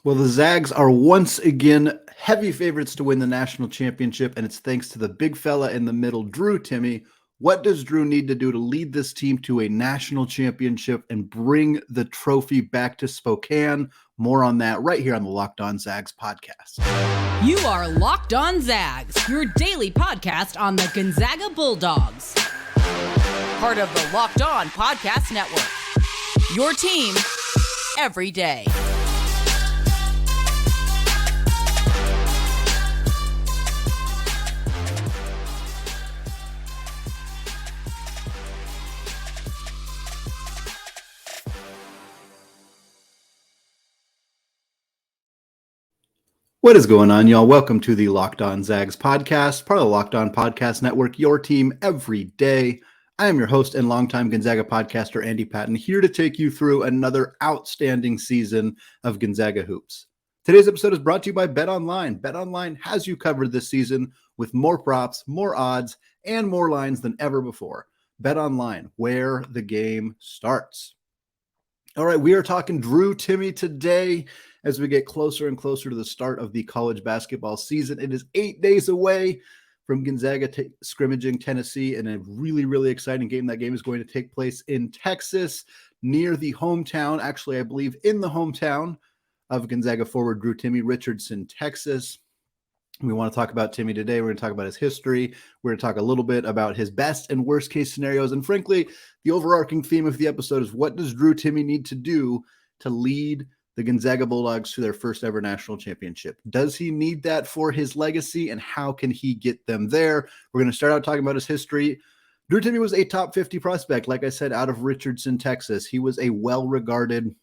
Well, the Zags are once again heavy favorites to win the national championship, and it's thanks to the big fella in the middle, Drew Timme. What does Drew need to do to lead this team to a national championship and bring the trophy back to Spokane? More on that right here on the Locked On Zags podcast. You are Locked On Zags, your daily podcast on the Gonzaga Bulldogs. Part of the Locked On Podcast Network. Your team every day. What is going on, y'all? Welcome to the Locked On Zags podcast, part of the Locked On Podcast Network, your team every day. I am your host and longtime Gonzaga podcaster, Andy Patton, here to take you through another outstanding season of Gonzaga hoops. Today's episode is brought to you by BetOnline. BetOnline has you covered this season with more props, more odds, and more lines than ever before. BetOnline, where the game starts. All right, we are talking Drew Timme today as we get closer and closer to the start of the college basketball season. It is 8 days away from Gonzaga scrimmaging Tennessee in a really, really exciting game. That game is going to take place in Texas, near the hometown, actually, I believe in the hometown of Gonzaga forward Drew Timme, Richardson, Texas. We want to talk about Timme today. We're going to talk about his history. We're going to talk a little bit about his best and worst case scenarios. And frankly, the overarching theme of the episode is, what does Drew Timme need to do to lead the Gonzaga Bulldogs to their first ever national championship? Does he need that for his legacy, and how can he get them there? We're going to start out talking about his history. Drew Timme was a top 50 prospect, like I said, out of Richardson, Texas. He was a well-regarded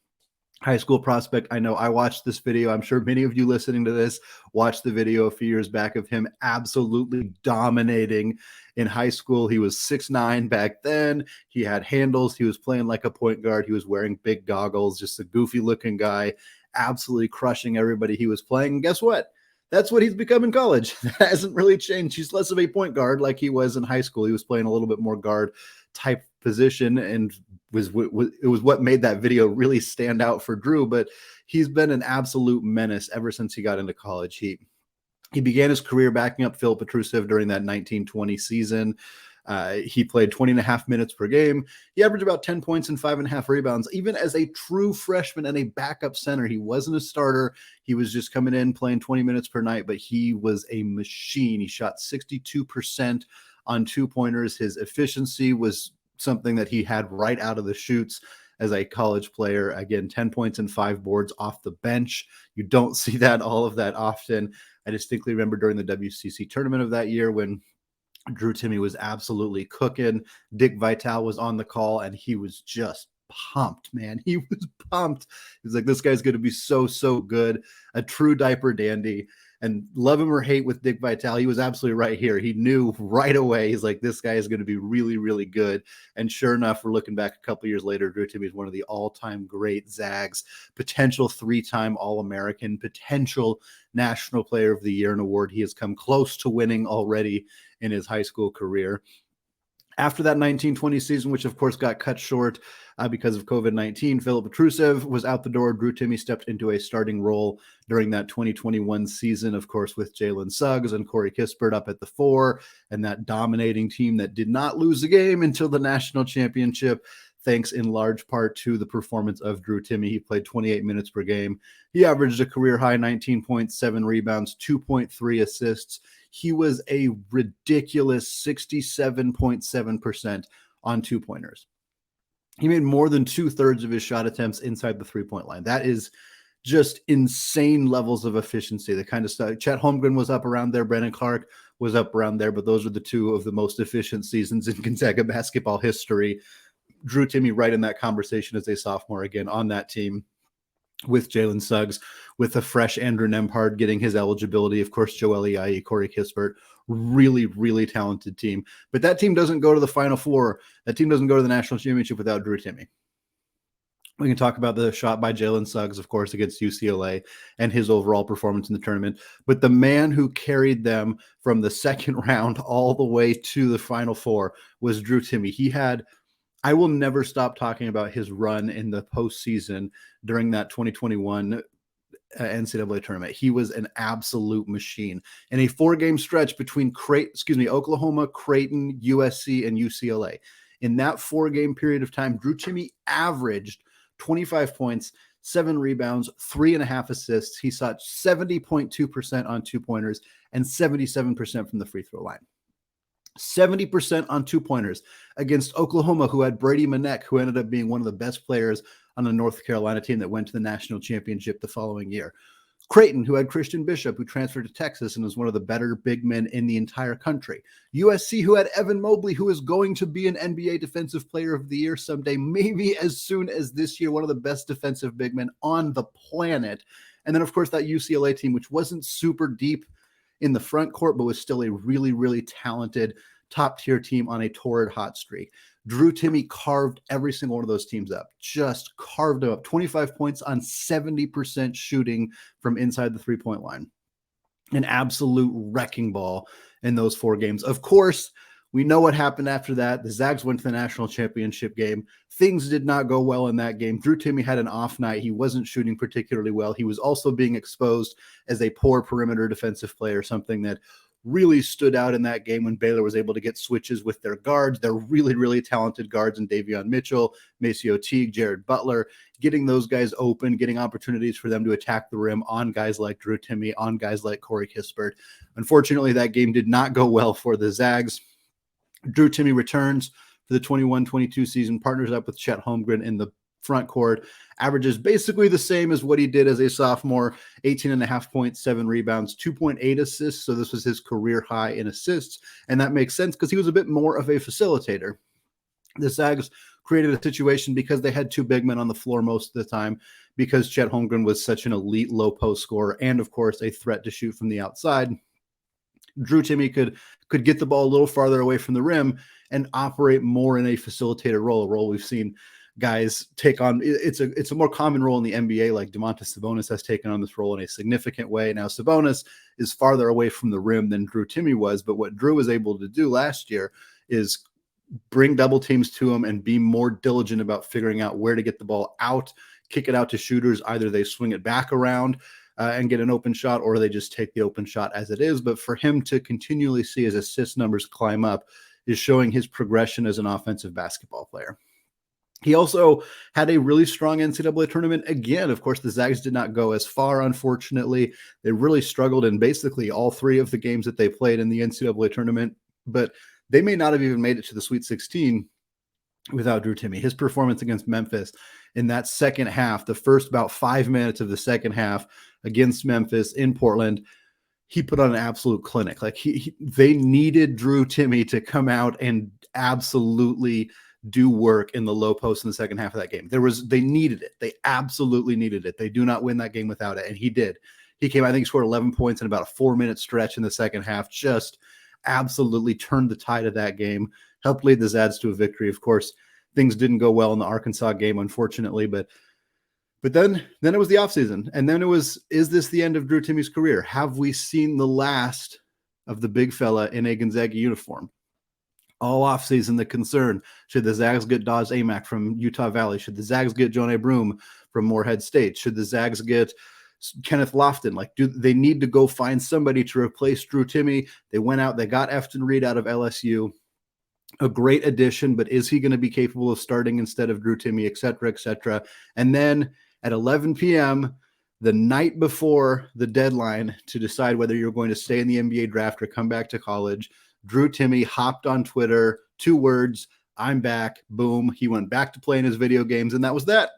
high school prospect. I know I watched this video. I'm sure many of you listening to this watched the video a few years back of him absolutely dominating in high school. He was 6'9" back then. He had handles. He was playing like a point guard. He was wearing big goggles, just a goofy looking guy, absolutely crushing everybody he was playing. And guess what? That's what he's become in college. That hasn't really changed. He's less of a point guard like he was in high school. He was playing a little bit more guard type position, and it was what made that video really stand out for Drew. But he's been an absolute menace ever since he got into college. He began his career backing up Phil Petrusev during that 1920 season. He played 20 and a half minutes per game. He averaged about 10 points and 5.5 rebounds. Even as a true freshman and a backup center, he wasn't a starter. He was just coming in playing 20 minutes per night, but he was a machine. He shot 62% on two-pointers. His efficiency was something that he had right out of the chutes as a college player. Again, 10 points and 5 boards off the bench. You don't see that all of that often. I distinctly remember during the WCC tournament of that year when Drew Timme was absolutely cooking. Dick Vitale was on the call, and he was just pumped, man. He was pumped. He was like, this guy's going to be so, so good. A true diaper dandy. And love him or hate with Dick Vitale, he was absolutely right here. He knew right away. He's like, this guy is going to be really, really good. And sure enough, we're looking back a couple years later, Drew Timme is one of the all-time great Zags, potential 3-time All-American, potential National Player of the Year, an award he has come close to winning already in his high school career. After that 1920 season, which of course got cut short because of COVID-19, Philip Petrusev was out the door. Drew Timme stepped into a starting role during that 2021 season, of course, with Jalen Suggs and Corey Kispert up at the 4, and that dominating team that did not lose a game until the national championship, thanks in large part to the performance of Drew Timme. He played 28 minutes per game. He averaged a career high 19.7 rebounds, 2.3 assists. He was a ridiculous 67.7% on two-pointers. He made more than 2/3 of his shot attempts inside the three-point line. That is just insane levels of efficiency, the kind of stuff. Chet Holmgren was up around there. Brandon Clark was up around there, but those are the two of the most efficient seasons in Gonzaga basketball history. Drew Timme right in that conversation as a sophomore, again on that team with Jalen Suggs, with a fresh Andrew Nembhard getting his eligibility. Of course, Joel Ayayi, Corey Kispert, really, really talented team. But that team doesn't go to the Final Four. That team doesn't go to the national championship without Drew Timme. We can talk about the shot by Jalen Suggs, of course, against UCLA and his overall performance in the tournament. But the man who carried them from the second round all the way to the Final Four was Drew Timme. He had I will never stop talking about his run in the postseason during that 2021 NCAA tournament. He was an absolute machine. In a 4-game stretch between Oklahoma, Creighton, USC, and UCLA. In that 4-game period of time, Drew Timme averaged 25 points, 7 rebounds, 3.5 assists. He shot 70.2% on 2-pointers and 77% from the free throw line. 70% on 2-pointers against Oklahoma, who had Brady Manek, who ended up being one of the best players on the North Carolina team that went to the national championship the following year. Creighton, who had Christian Bishop, who transferred to Texas and was one of the better big men in the entire country. USC, who had Evan Mobley, who is going to be an NBA Defensive Player of the Year someday, maybe as soon as this year, one of the best defensive big men on the planet. And then, of course, that UCLA team, which wasn't super deep in the front court, but was still a really, really talented top-tier team on a torrid hot streak. Drew Timme carved every single one of those teams up, just carved them up. 25 points on 70% shooting from inside the three-point line. An absolute wrecking ball in those 4 games. Of course, we know what happened after that. The Zags went to the national championship game. Things did not go well in that game. Drew Timme had an off night. He wasn't shooting particularly well. He was also being exposed as a poor perimeter defensive player, something that really stood out in that game when Baylor was able to get switches with their guards. They're really, really talented guards in Davion Mitchell, Maceo Teague, Jared Butler, getting those guys open, getting opportunities for them to attack the rim on guys like Drew Timme, on guys like Corey Kispert. Unfortunately, that game did not go well for the Zags. Drew Timme returns for the 21-22 season, partners up with Chet Holmgren in the front court, averages basically the same as what he did as a sophomore, 18.5 points, 7 rebounds, 2.8 assists. So this was his career high in assists. And that makes sense because he was a bit more of a facilitator. The Zags created a situation because they had 2 big men on the floor most of the time, because Chet Holmgren was such an elite low post scorer and, of course, a threat to shoot from the outside. Drew Timme could get the ball a little farther away from the rim and operate more in a facilitator role, a role we've seen guys take on. It's a more common role in the NBA, like Domantas Sabonis has taken on this role in a significant way. Now, Sabonis is farther away from the rim than Drew Timme was, but what Drew was able to do last year is bring double teams to him and be more diligent about figuring out where to get the ball out, kick it out to shooters. Either they swing it back around and get an open shot, or they just take the open shot as it is. But for him to continually see his assist numbers climb up is showing his progression as an offensive basketball player. He also had a really strong NCAA tournament. Again, of course, the Zags did not go as far, unfortunately. They really struggled in basically all 3 of the games that they played in the NCAA tournament, but they may not have even made it to the Sweet 16 without Drew Timme. His performance against Memphis in that second half, the first about 5 minutes of the second half against Memphis in Portland, he put on an absolute clinic. Like they needed Drew Timme to come out and absolutely do work in the low post in the second half of that game. They needed it. They absolutely needed it. They do not win that game without it. And he did. He came, I think he scored 11 points in about a 4-minute stretch in the second half, just absolutely turned the tide of that game, helped lead the Zags to a victory. Of course, things didn't go well in the Arkansas game, unfortunately, but then it was the offseason. And then it was, is this the end of Drew Timme's career? Have we seen the last of the big fella in a Gonzaga uniform? All offseason, the concern, should the Zags get Dawes Amack from Utah Valley? Should the Zags get John A. Broom from Morehead State? Should the Zags get Kenneth Lofton? Like, do they need to go find somebody to replace Drew Timme? They went out, they got Efton Reed out of LSU. A great addition, but is he going to be capable of starting instead of Drew Timme, et cetera, et cetera? And then at 11 p.m., the night before the deadline to decide whether you're going to stay in the NBA draft or come back to college, Drew Timme hopped on Twitter, 2 words, "I'm back," boom. He went back to playing his video games, and that was that.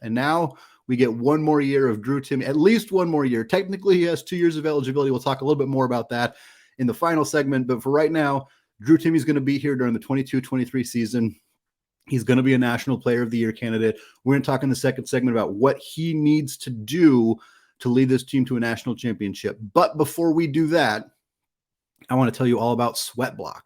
And now we get 1 more year of Drew Timme, at least 1 more year. Technically, he has 2 years of eligibility. We'll talk a little bit more about that in the final segment. But for right now, Drew Timme is going to be here during the 22-23 season. He's going to be a National Player of the Year candidate. We're going to talk in the second segment about what he needs to do to lead this team to a national championship. But before we do that, I want to tell you all about Sweatblock.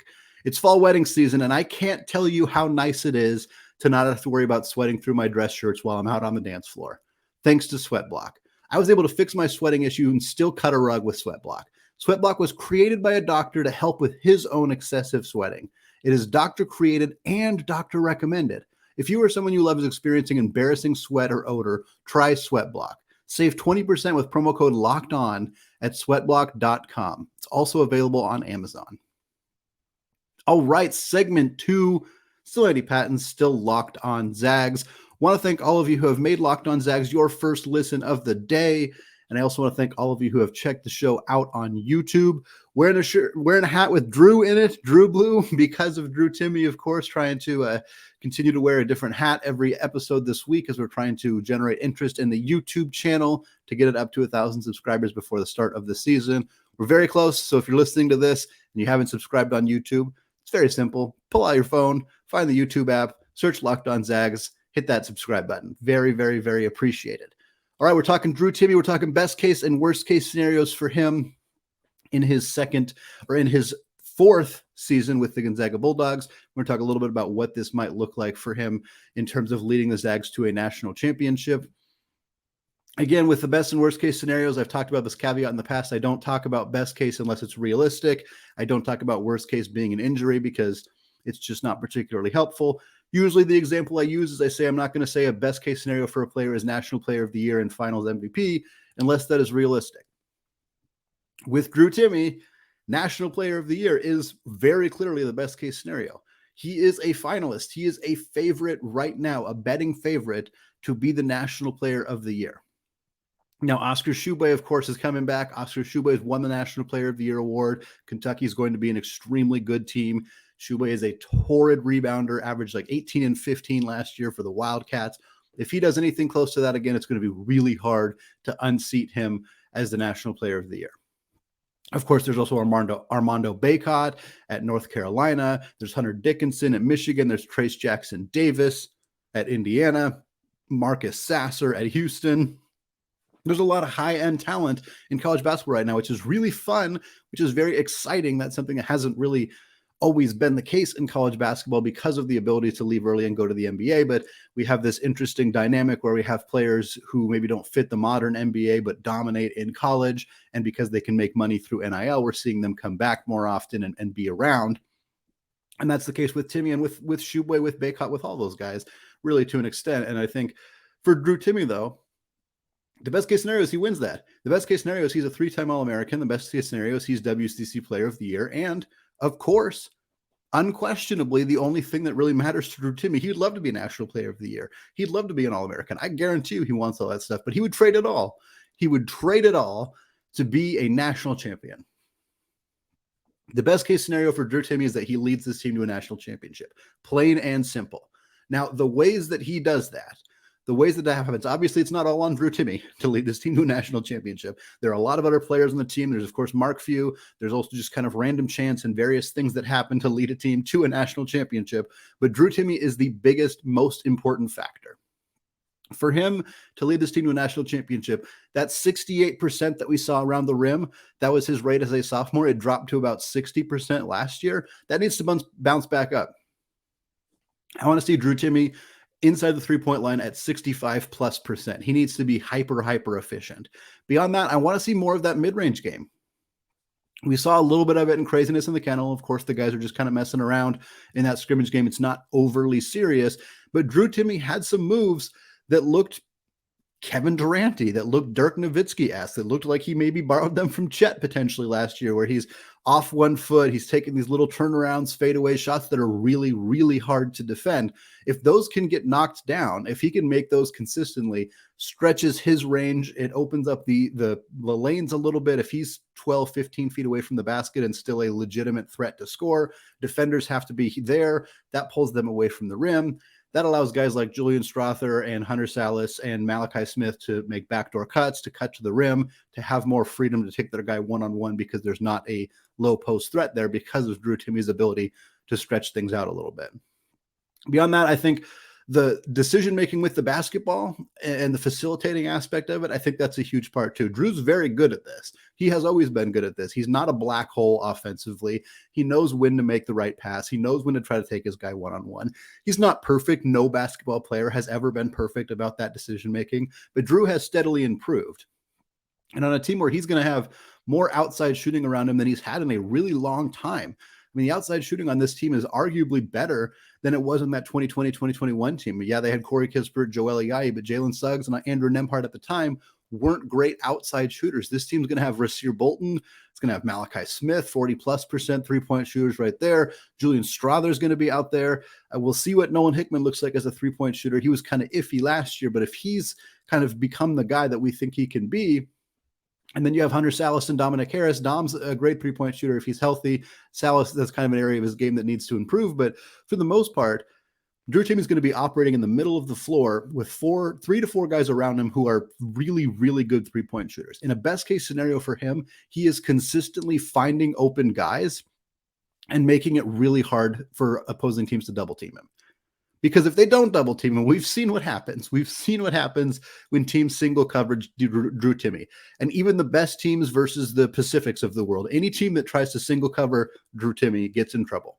It's fall wedding season, and I can't tell you how nice it is to not have to worry about sweating through my dress shirts while I'm out on the dance floor. Thanks to Sweatblock. I was able to fix my sweating issue and still cut a rug with Sweatblock. Sweatblock was created by a doctor to help with his own excessive sweating. It is doctor created and doctor recommended. If you or someone you love is experiencing embarrassing sweat or odor, try Sweatblock. Save 20% with promo code LOCKEDON at sweatblock.com. It's also available on Amazon. All right, segment 2, still Andy Patton, still Locked On Zags. Want to thank all of you who have made Locked On Zags your first listen of the day. And I also want to thank all of you who have checked the show out on YouTube. Wearing a hat with Drew in it, Drew Blue, because of Drew Timme, of course, trying to continue to wear a different hat every episode this week as we're trying to generate interest in the YouTube channel to get it up to 1,000 subscribers before the start of the season. We're very close, so if you're listening to this and you haven't subscribed on YouTube, it's very simple. Pull out your phone, find the YouTube app, search Locked On Zags, hit that subscribe button. Very, very, very appreciated. All right, we're talking Drew Timme. We're talking best case and worst case scenarios for him in his fourth season with the Gonzaga Bulldogs. We're going to talk a little bit about what this might look like for him in terms of leading the Zags to a national championship. Again, with the best and worst case scenarios, I've talked about this caveat in the past. I don't talk about best case unless it's realistic. I don't talk about worst case being an injury because it's just not particularly helpful. Usually the example I use is I say I'm not going to say a best case scenario for a player is National Player of the Year and Finals MVP unless that is realistic. With Drew Timme, National Player of the Year is very clearly the best case scenario. He is a finalist. He is a favorite right now, a betting favorite to be the National Player of the Year. Now, Oscar Tshiebwe, of course, is coming back. Oscar Tshiebwe has won the National Player of the Year award. Kentucky is going to be an extremely good team. Tshiebwe is a torrid rebounder, averaged like 18 and 15 last year for the Wildcats. If he does anything close to that again, it's going to be really hard to unseat him as the National Player of the Year. Of course, there's also Armando Bacot at North Carolina. There's Hunter Dickinson at Michigan. There's Trace Jackson Davis at Indiana. Marcus Sasser at Houston. There's a lot of high-end talent in college basketball right now, which is really fun, which is very exciting. That's something that hasn't really always been the case in college basketball because of the ability to leave early and go to the NBA. But we have this interesting dynamic where we have players who maybe don't fit the modern NBA, but dominate in college. And because they can make money through NIL, we're seeing them come back more often and be around. And that's the case with Timme and with Tshiebwe, with Bacot, with all those guys, really to an extent. And I think for Drew Timme, though, the best case scenario is he wins that. The best case scenario is he's a 3-time All-American. The best case scenario is he's WCC Player of the Year. And of course, unquestionably, the only thing that really matters to Drew Timme, he would love to be a National Player of the Year. He'd love to be an All-American. I guarantee you he wants all that stuff, but he would trade it all. He would trade it all to be a national champion. The best case scenario for Drew Timme is that he leads this team to a national championship. Plain and simple. Now, the ways that he does that, the ways that happens, obviously it's not all on Drew Timme to lead this team to a national championship. There are a lot of other players on the team. There's, of course, Mark Few. There's also just kind of random chance and various things that happen to lead a team to a national championship. But Drew Timme is the biggest, most important factor. For him to lead this team to a national championship, that 68% that we saw around the rim, that was his rate as a sophomore. It dropped to about 60% last year. That needs to bounce back up. I want to see Drew Timme inside the three-point line at 65+%. He needs to be hyper efficient. Beyond that, I want to see more of that mid-range game. We saw a little bit of it in craziness in the Kennel. Of course, the guys are just kind of messing around in that scrimmage game. It's not overly serious, but Drew Timme had some moves that looked Kevin Durant-y, that looked Dirk Nowitzki-esque, that looked like he maybe borrowed them from Chet potentially last year, where he's off one foot, he's taking these little turnarounds, fadeaway shots that are really, really hard to defend. If those can get knocked down, if he can make those consistently, stretches his range, it opens up the lanes a little bit. If he's 12, 15 feet away from the basket and still a legitimate threat to score, defenders have to be there. That pulls them away from the rim. That allows guys like Julian Strawther and Hunter Salas and Malachi Smith to make backdoor cuts, to cut to the rim, to have more freedom to take their guy one-on-one because there's not a low post threat there because of Drew Timme's ability to stretch things out a little bit. Beyond that, I think the decision-making with the basketball and the facilitating aspect of it, I think that's a huge part too. Drew's very good at this. He has always been good at this. He's not a black hole offensively. He knows when to make the right pass. He knows when to try to take his guy one-on-one. He's not perfect. No basketball player has ever been perfect about that decision-making, but Drew has steadily improved. And on a team where he's going to have more outside shooting around him than he's had in a really long time. I mean, the outside shooting on this team is arguably better than it was in that 2020-2021 team. Yeah, they had Corey Kispert, Joel Ayayi, but Jalen Suggs and Andrew Nembhard at the time weren't great outside shooters. This team's going to have Rasir Bolton. It's going to have Malachi Smith, 40+% three-point shooters right there. Julian Strother's going to be out there. We'll see what Nolan Hickman looks like as a three-point shooter. He was kind of iffy last year, but if he's kind of become the guy that we think he can be, and then you have Hunter Salas and Dominic Harris. Dom's a great three-point shooter if he's healthy. Salas, that's kind of an area of his game that needs to improve. But for the most part, Drew Timme is going to be operating in the middle of the floor with 3 to 4 guys around him who are really, really good three-point shooters. In a best-case scenario for him, he is consistently finding open guys and making it really hard for opposing teams to double-team him. Because if they don't double team him, we've seen what happens. We've seen what happens when teams single coverage Drew Timme. And even the best teams versus the Pacifics of the world, any team that tries to single cover Drew Timme gets in trouble.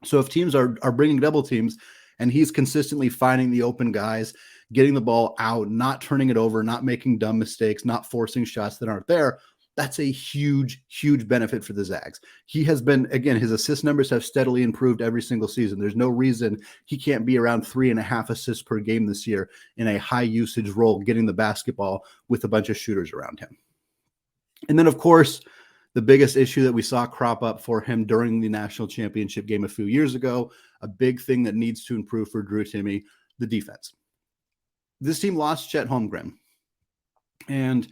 So if teams are bringing double teams and he's consistently finding the open guys, getting the ball out, not turning it over, not making dumb mistakes, not forcing shots that aren't there, that's a huge, huge benefit for the Zags. He has been, again, his assist numbers have steadily improved every single season. There's no reason he can't be around 3.5 assists per game this year in a high usage role, getting the basketball with a bunch of shooters around him. And then, of course, the biggest issue that we saw crop up for him during the national championship game a few years ago, a big thing that needs to improve for Drew Timme, the defense. This team lost Chet Holmgren, and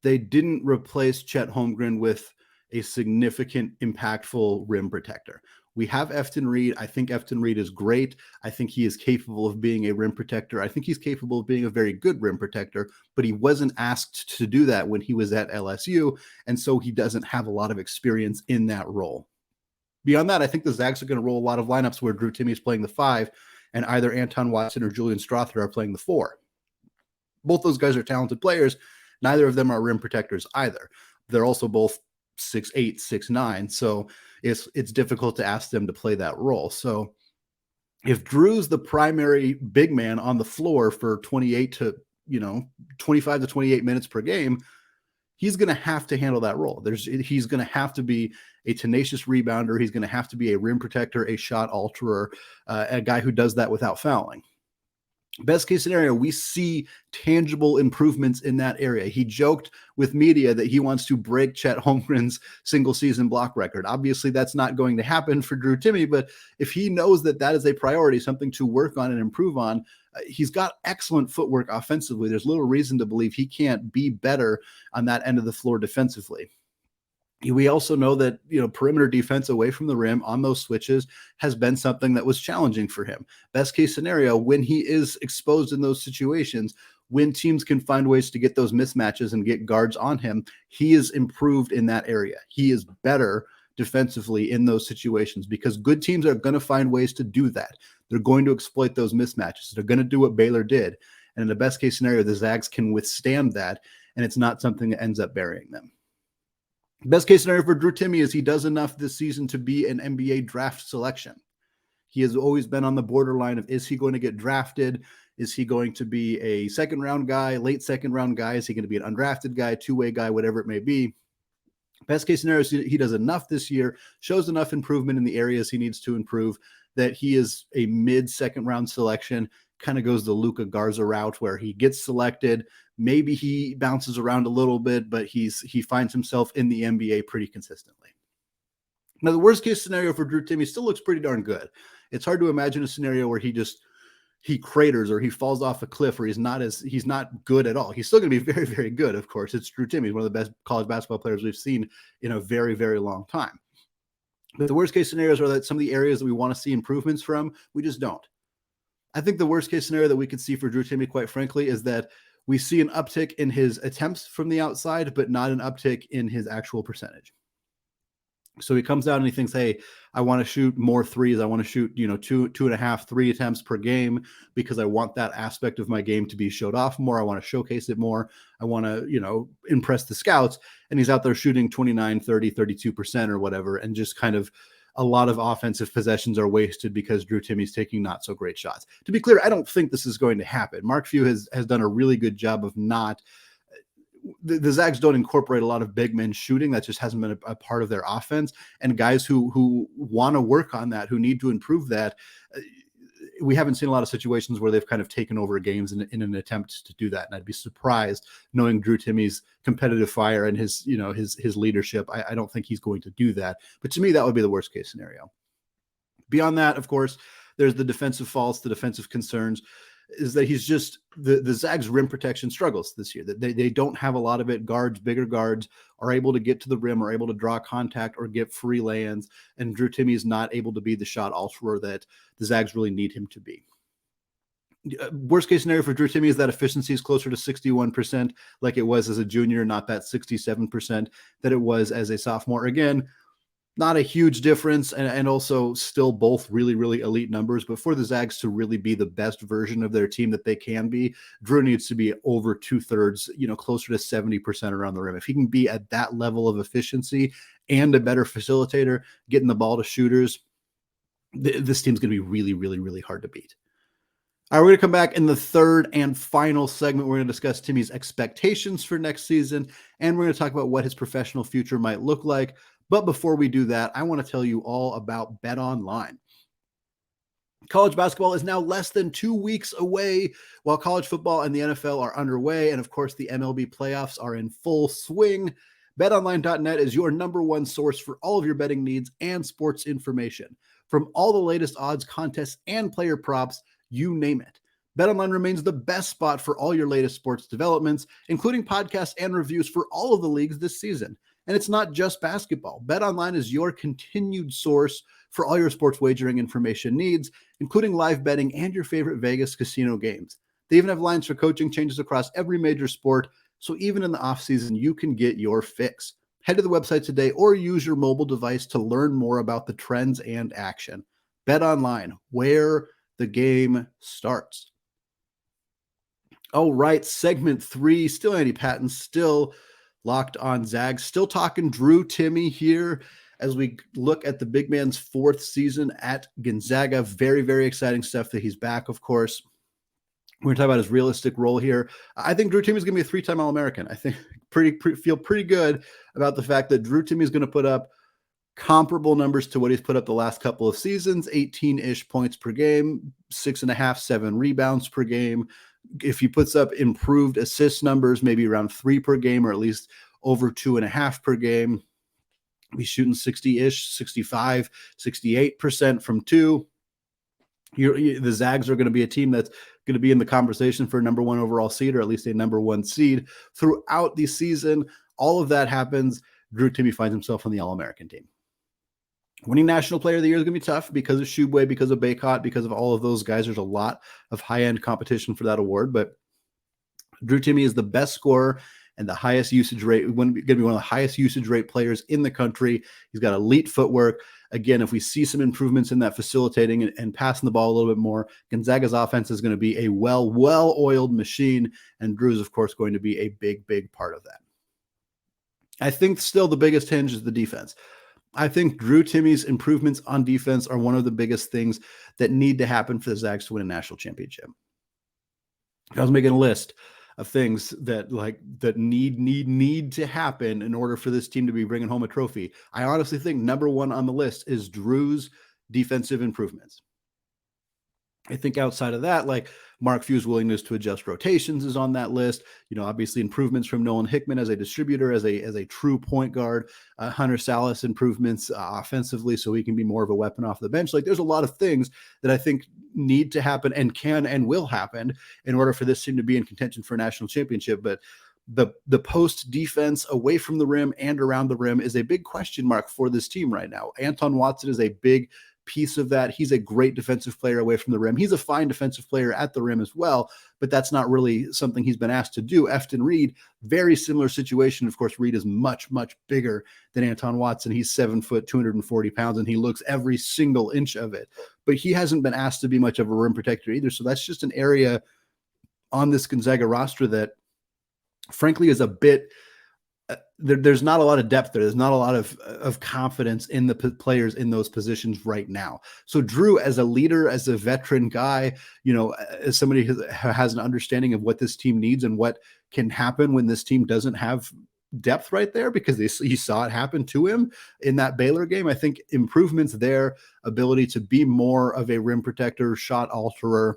they didn't replace Chet Holmgren with a significant, impactful rim protector. We have Efton Reed. I think Efton Reed is great. I think he is capable of being a rim protector. I think he's capable of being a very good rim protector, but he wasn't asked to do that when he was at LSU, and so he doesn't have a lot of experience in that role. Beyond that, I think the Zags are going to roll a lot of lineups where Drew Timme is playing the 5, and either Anton Watson or Julian Strother are playing the 4. Both those guys are talented players. Neither of them are rim protectors either. They're also both 6'8", 6'9", so it's difficult to ask them to play that role. So if Drew's the primary big man on the floor for 25 to 28 minutes per game, he's going to have to handle that role. He's going to have to be a tenacious rebounder. He's going to have to be a rim protector, a shot alterer, a guy who does that without fouling. Best case scenario, we see tangible improvements in that area. He joked with media that he wants to break Chet Holmgren's single season block record. Obviously, that's not going to happen for Drew Timme, but if he knows that that is a priority, something to work on and improve on, he's got excellent footwork offensively. There's little reason to believe he can't be better on that end of the floor defensively. We also know that, perimeter defense away from the rim on those switches has been something that was challenging for him. Best case scenario, when he is exposed in those situations, when teams can find ways to get those mismatches and get guards on him, he is improved in that area. He is better defensively in those situations because good teams are going to find ways to do that. They're going to exploit those mismatches. They're going to do what Baylor did. And in the best case scenario, the Zags can withstand that, and it's not something that ends up burying them. Best case scenario for Drew Timme is he does enough this season to be an NBA draft selection. He has always been on the borderline of, is he going to get drafted? Is he going to be a second round guy, late second round guy? Is he going to be an undrafted guy, two-way guy, whatever it may be? Best case scenario is he does enough this year, shows enough improvement in the areas he needs to improve, that he is a mid-second round selection, kind of goes the Luka Garza route where he gets selected. Maybe he bounces around a little bit, but he finds himself in the NBA pretty consistently. Now, the worst case scenario for Drew Timme still looks pretty darn good. It's hard to imagine a scenario where he craters or he falls off a cliff or he's not good at all. He's still going to be very, very good. Of course, it's Drew Timme. He's one of the best college basketball players we've seen in a very, very long time. But the worst case scenarios are that some of the areas that we want to see improvements from, we just don't. I think the worst case scenario that we could see for Drew Timme, quite frankly, is that we see an uptick in his attempts from the outside, but not an uptick in his actual percentage. So he comes out and he thinks, hey, I want to shoot more threes. I want to shoot, 2.5, 3 attempts per game because I want that aspect of my game to be showed off more. I want to showcase it more. I want to, impress the scouts. And he's out there shooting 29, 30, 32% or whatever. And just kind of a lot of offensive possessions are wasted because Drew Timme's taking not so great shots. To be clear, I don't think this is going to happen. Mark Few has done a really good job of not. The Zags don't incorporate a lot of big men shooting. That just hasn't been a part of their offense. And guys who want to work on that, who need to improve that, we haven't seen a lot of situations where they've kind of taken over games in an attempt to do that. And I'd be surprised, knowing Drew Timme's competitive fire and his leadership. I don't think he's going to do that. But to me, that would be the worst case scenario. Beyond that, of course, there's the defensive faults, the defensive concerns, is that he's just the Zags rim protection struggles this year. That they don't have a lot of it. Guards, bigger guards are able to get to the rim, are able to draw contact or get free lay-ins, and Drew Timme is not able to be the shot alterer that the Zags really need him to be. Worst case scenario for Drew Timme is that efficiency is closer to 61%, like it was as a junior, not that 67% that it was as a sophomore. Again, not a huge difference, and also still both really, really elite numbers. But for the Zags to really be the best version of their team that they can be, Drew needs to be over 2/3, closer to 70% around the rim. If he can be at that level of efficiency and a better facilitator, getting the ball to shooters, this team's going to be really, really, really hard to beat. All right, we're going to come back in the third and final segment. We're going to discuss Timme's expectations for next season, and we're going to talk about what his professional future might look like. But before we do that, I want to tell you all about BetOnline. College basketball is now less than 2 weeks away, while college football and the NFL are underway. And of course, the MLB playoffs are in full swing. BetOnline.net is your number one source for all of your betting needs and sports information. From all the latest odds, contests, and player props, you name it. BetOnline remains the best spot for all your latest sports developments, including podcasts and reviews for all of the leagues this season. And it's not just basketball. BetOnline is your continued source for all your sports wagering information needs, including live betting and your favorite Vegas casino games. They even have lines for coaching changes across every major sport, so even in the offseason, you can get your fix. Head to the website today or use your mobile device to learn more about the trends and action. BetOnline, where the game starts. All right, segment 3, still Andy Patton, still Locked on Zags, still talking Drew Timme here as we look at the big man's 4th season at Gonzaga. Very, very exciting stuff that he's back, of course. We're going to talk about his realistic role here. I think Drew Timme is going to be a 3-time All-American. I think feel pretty good about the fact that Drew Timme is going to put up comparable numbers to what he's put up the last couple of seasons, 18-ish points per game, 6.5, 7 rebounds per game. If he puts up improved assist numbers, maybe around 3 per game, or at least over 2.5 per game, he's shooting 60-ish, 65, 68% from 2. The Zags are going to be a team that's going to be in the conversation for a number 1 overall seed, or at least a number 1 seed throughout the season. All of that happens. Drew Timme finds himself on the All-American team. Winning National Player of the Year is going to be tough because of Shubway, because of Baycott, because of all of those guys. There's a lot of high-end competition for that award, but Drew Timme is the best scorer and the highest usage rate. Going to be one of the highest usage rate players in the country. He's got elite footwork. Again, if we see some improvements in that facilitating and passing the ball a little bit more, Gonzaga's offense is going to be a well-oiled machine, and Drew's, of course, going to be a big, big part of that. I think still the biggest hinge is the defense. I think Drew Timme's improvements on defense are one of the biggest things that need to happen for the Zags to win a national championship. I was making a list of things that need to happen in order for this team to be bringing home a trophy. I honestly think number 1 on the list is Drew's defensive improvements. I think outside of that, like Mark Few's willingness to adjust rotations is on that list. Obviously improvements from Nolan Hickman as a distributor, as a true point guard. Hunter Salas improvements offensively, so he can be more of a weapon off the bench. Like, there's a lot of things that I think need to happen and can and will happen in order for this team to be in contention for a national championship. But the post defense away from the rim and around the rim is a big question mark for this team right now. Anton Watson is a big piece of that. He's a great defensive player away from the rim. He's a fine defensive player at the rim as well, but that's not really something he's been asked to do. Efton Reed, very similar situation. Of course, Reed is much, much bigger than Anton Watson. He's 7 foot, 240 pounds, and he looks every single inch of it. But he hasn't been asked to be much of a rim protector either. So that's just an area on this Gonzaga roster that, frankly, is a bit there's not a lot of depth there. There's not a lot of confidence in the players in those positions right now. So Drew, as a leader, as a veteran guy, as somebody who has an understanding of what this team needs and what can happen when this team doesn't have depth right there because you saw it happen to him in that Baylor game. I think improvements there, ability to be more of a rim protector, shot alterer,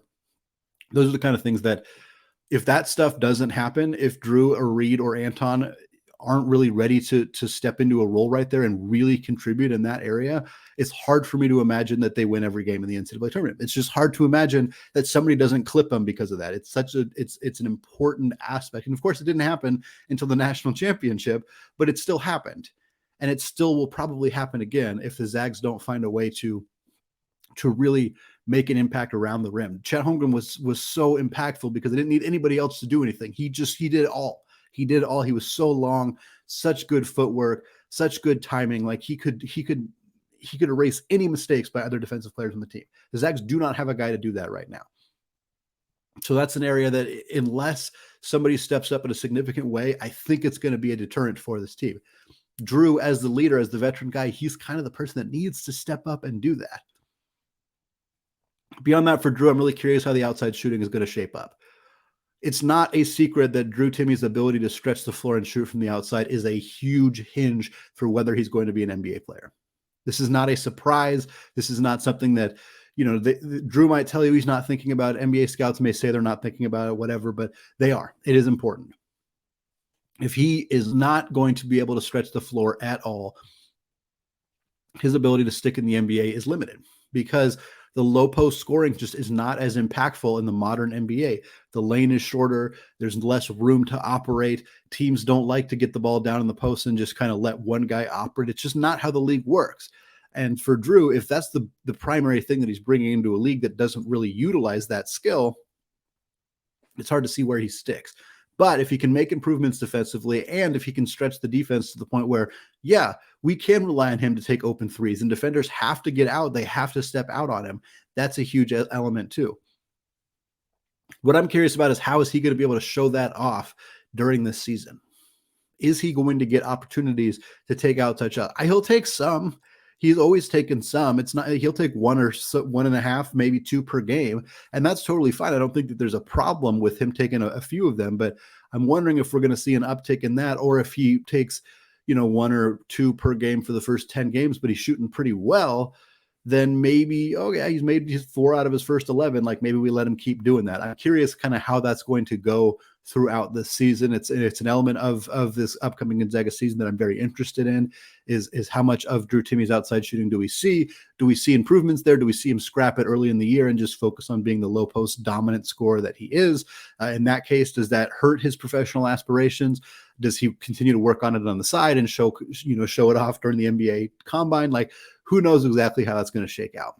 those are the kind of things that if that stuff doesn't happen, if Drew or Reed or Anton aren't really ready to step into a role right there and really contribute in that area, it's hard for me to imagine that they win every game in the NCAA tournament. It's just hard to imagine that somebody doesn't clip them because of that. It's an important aspect. And of course it didn't happen until the national championship, but it still happened. And it still will probably happen again if the Zags don't find a way to really make an impact around the rim. Chet Holmgren was so impactful because they didn't need anybody else to do anything. He did it all. He did it all. He was so long, such good footwork, such good timing. Like he could erase any mistakes by other defensive players on the team. The Zags do not have a guy to do that right now. So that's an area that unless somebody steps up in a significant way, I think it's going to be a deterrent for this team. Drew, as the leader, as the veteran guy, he's kind of the person that needs to step up and do that. Beyond that, for Drew, I'm really curious how the outside shooting is going to shape up. It's not a secret that Drew Timme's ability to stretch the floor and shoot from the outside is a huge hinge for whether he's going to be an NBA player. This is not a surprise. This is not something that, Drew might tell you he's not thinking about. NBA scouts may say they're not thinking about it, whatever, but they are. It is important. If he is not going to be able to stretch the floor at all, his ability to stick in the NBA is limited because the low post scoring just is not as impactful in the modern NBA. The lane is shorter. There's less room to operate. Teams don't like to get the ball down in the post and just kind of let one guy operate. It's just not how the league works. And for Drew, if that's the primary thing that he's bringing into a league that doesn't really utilize that skill, it's hard to see where he sticks. But if he can make improvements defensively and if he can stretch the defense to the point where, yeah, we can rely on him to take open threes and defenders have to get out. They have to step out on him. That's a huge element too. What I'm curious about is how is he going to be able to show that off during this season? Is he going to get opportunities to take outside shots? He'll take some. He's always taken some. It's not, he'll take 1 or 1.5, maybe 2 per game. And that's totally fine. I don't think that there's a problem with him taking a few of them, but I'm wondering if we're going to see an uptick in that, or if he takes, 1 or 2 per game for the first 10 games, but he's shooting pretty well, then maybe, he's made 4 out of his first 11. Like maybe we let him keep doing that. I'm curious kind of how that's going to go throughout the season. It's an element of this upcoming Gonzaga season that I'm very interested in is how much of Drew Timme's outside shooting do we see? Do we see improvements there? Do we see him scrap it early in the year and just focus on being the low post dominant scorer that he is? In that case, does that hurt his professional aspirations? Does he continue to work on it on the side and show it off during the NBA combine? Like who knows exactly how that's going to shake out.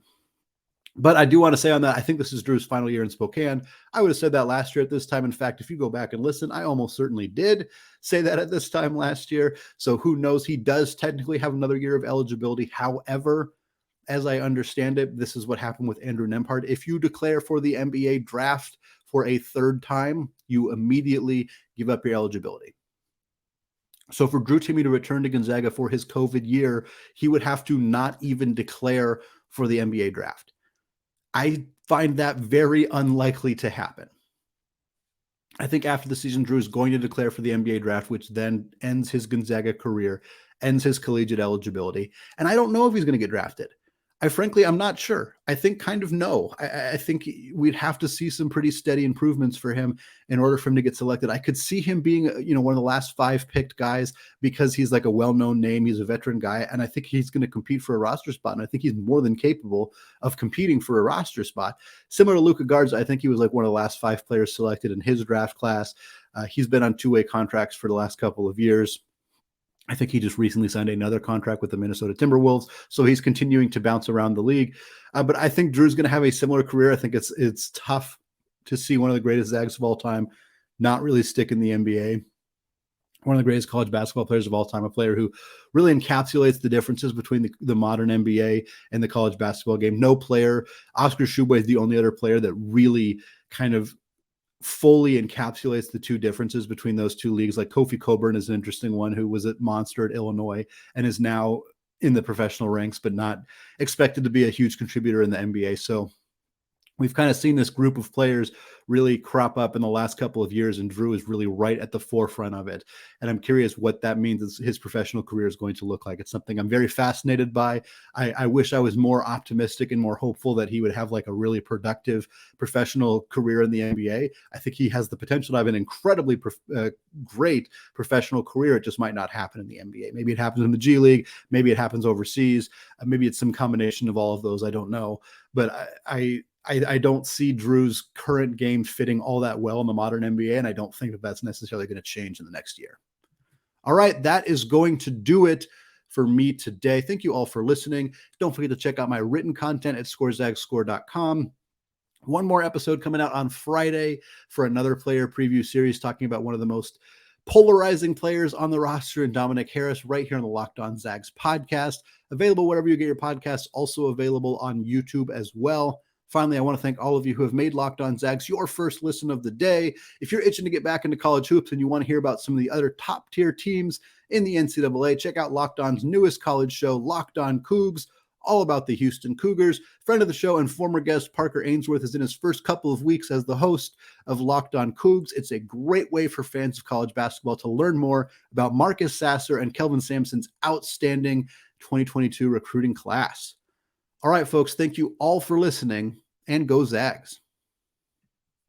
But I do want to say on that, I think this is Drew's final year in Spokane. I would have said that last year at this time. In fact, if you go back and listen, I almost certainly did say that at this time last year. So who knows? He does technically have another year of eligibility. However, as I understand it, this is what happened with Andrew Nembhard. If you declare for the NBA draft for a third time, you immediately give up your eligibility. So for Drew Timme to return to Gonzaga for his COVID year, he would have to not even declare for the NBA draft. I find that very unlikely to happen. I think after the season, Drew is going to declare for the NBA draft, which then ends his Gonzaga career, ends his collegiate eligibility. And I don't know if he's going to get drafted. I'm not sure. I think kind of no. I think we'd have to see some pretty steady improvements for him in order for him to get selected. I could see him being, one of the last 5 picked guys because he's like a well-known name. He's a veteran guy. And I think he's going to compete for a roster spot. And I think he's more than capable of competing for a roster spot. Similar to Luka Garza, I think he was like one of the last 5 players selected in his draft class. He's been on 2-way contracts for the last couple of years. I think he just recently signed another contract with the Minnesota Timberwolves, so he's continuing to bounce around the league. But I think Drew's going to have a similar career. I think it's tough to see one of the greatest Zags of all time not really stick in the NBA. One of the greatest college basketball players of all time, a player who really encapsulates the differences between the modern NBA and the college basketball game. No player, Oscar Tshiebwe is the only other player that really kind of fully encapsulates the two differences between those two leagues. Like Kofi Cockburn is an interesting one, who was at Monster at Illinois and is now in the professional ranks, but not expected to be a huge contributor in the NBA. So we've kind of seen this group of players really crop up in the last couple of years, and Drew is really right at the forefront of it. And I'm curious what that means his professional career is going to look like. It's something I'm very fascinated by. I wish I was more optimistic and more hopeful that he would have like a really productive professional career in the NBA. I think he has the potential to have an incredibly great professional career. It just might not happen in the NBA. Maybe it happens in the G League. Maybe it happens overseas. Maybe it's some combination of all of those. I don't know. But I don't see Drew's current game fitting all that well in the modern NBA, and I don't think that that's necessarily going to change in the next year. All right, that is going to do it for me today. Thank you all for listening. Don't forget to check out my written content at scorezagscore.com. One more episode coming out on Friday for another player preview series talking about one of the most polarizing players on the roster in Dominic Harris right here on the Locked On Zags podcast. Available wherever you get your podcasts, also available on YouTube as well. Finally, I want to thank all of you who have made Locked On Zags your first listen of the day. If you're itching to get back into college hoops and you want to hear about some of the other top tier teams in the NCAA, check out Locked On's newest college show, Locked On Cougs, all about the Houston Cougars. Friend of the show and former guest Parker Ainsworth is in his first couple of weeks as the host of Locked On Cougs. It's a great way for fans of college basketball to learn more about Marcus Sasser and Kelvin Sampson's outstanding 2022 recruiting class. All right, folks, thank you all for listening, and go Zags.